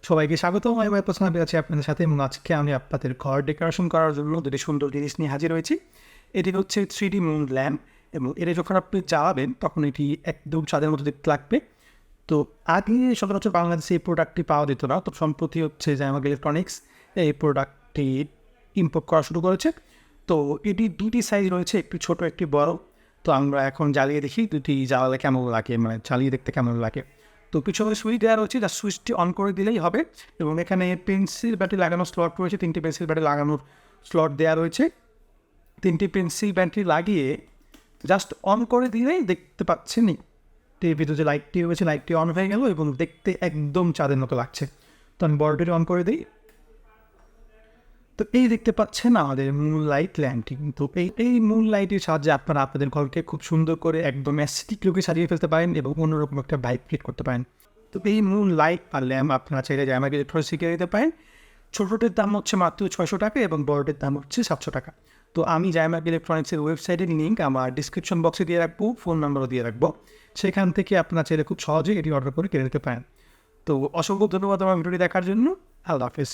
সবাইকে স্বাগতম। আমি প্রশ্ন পেয়েছি আপনাদের সাথে, এবং আজকে আমি আপনাদের ঘর ডেকোরেশন করার জন্য দুটি সুন্দর জিনিস নিয়ে হাজির হয়েছি। এটি হচ্ছে 3D মুন ল্যাম্প, এবং এটা যখন আপনি জ্বালাবেন তখন এটি একদম চাঁদের মতো দেখতে লাগবে। তো আগে সচরাচর বাংলাদেশে এই প্রোডাক্টটি পাওয়া যেত না, তো সম্প্রতি হচ্ছে জ্যামাক ইলেকট্রনিক্স এই প্রোডাক্টটি ইম্পোর্ট করা শুরু করেছে। তো এটি দুটি সাইজ রয়েছে, একটি ছোট একটি বড়। তো আমরা এখন জ্বালিয়ে দেখি দুটি জ্বালালে কেমন লাগে, মানে জ্বালিয়ে দেখতে কেমন লাগে। তো পিছনে সুইচ দেওয়া রয়েছে, যা সুইচটি অন করে দিলেই হবে। এবং এখানে পেন্সিল ব্যাটারি লাগানোর স্লট রয়েছে, 3টি পেন্সিল ব্যাটারি লাগানোর স্লট দেওয়া রয়েছে। 3টি পেন্সিল ব্যাটারি লাগিয়ে জাস্ট অন করে দিলেই দেখতে পাচ্ছেন টিভিতে যে লাইটটি রয়েছে, লাইটটি অন হয়ে গেল এবং দেখতে একদম চাঁদের মতো লাগছে। তো আমি বড়টি অন করে দিই। তো এই দেখতে পাচ্ছেন আমাদের মুন লাইট ল্যাম্পটি। কিন্তু এই মুন লাইটের সাহায্যে আপনারা আপনাদের ঘরকে খুব সুন্দর করে একদম অ্যাস্থেটিক লুকে সাজিয়ে ফেলতে পারেন এবং অন্যরকম একটা ভাইব ক্রিয়েট করতে পারেন। তো এই মুন লাইট আর ল্যাম্প আপনারা চাইলে জ্যামাক ইলেকট্রনিক্স শিখে দিতে পারেন। ছোটোটির দাম হচ্ছে মাত্র 600 টাকা এবং বড়টির দাম হচ্ছে 700 টাকা। তো আমি জ্যামাক ইলেকট্রনিক্সের ওয়েবসাইটের লিঙ্ক আমার ডিসক্রিপশন বক্সে দিয়ে রাখবো, ফোন নাম্বারও দিয়ে রাখবো। সেখান থেকে আপনারা চাইলে খুব সহজেই এটি অর্ডার করে কিনে নিতে পারেন। তো অসংখ্য ধন্যবাদ আমার ভিডিওটি দেখার জন্য। আল্লাহ হাফেজ।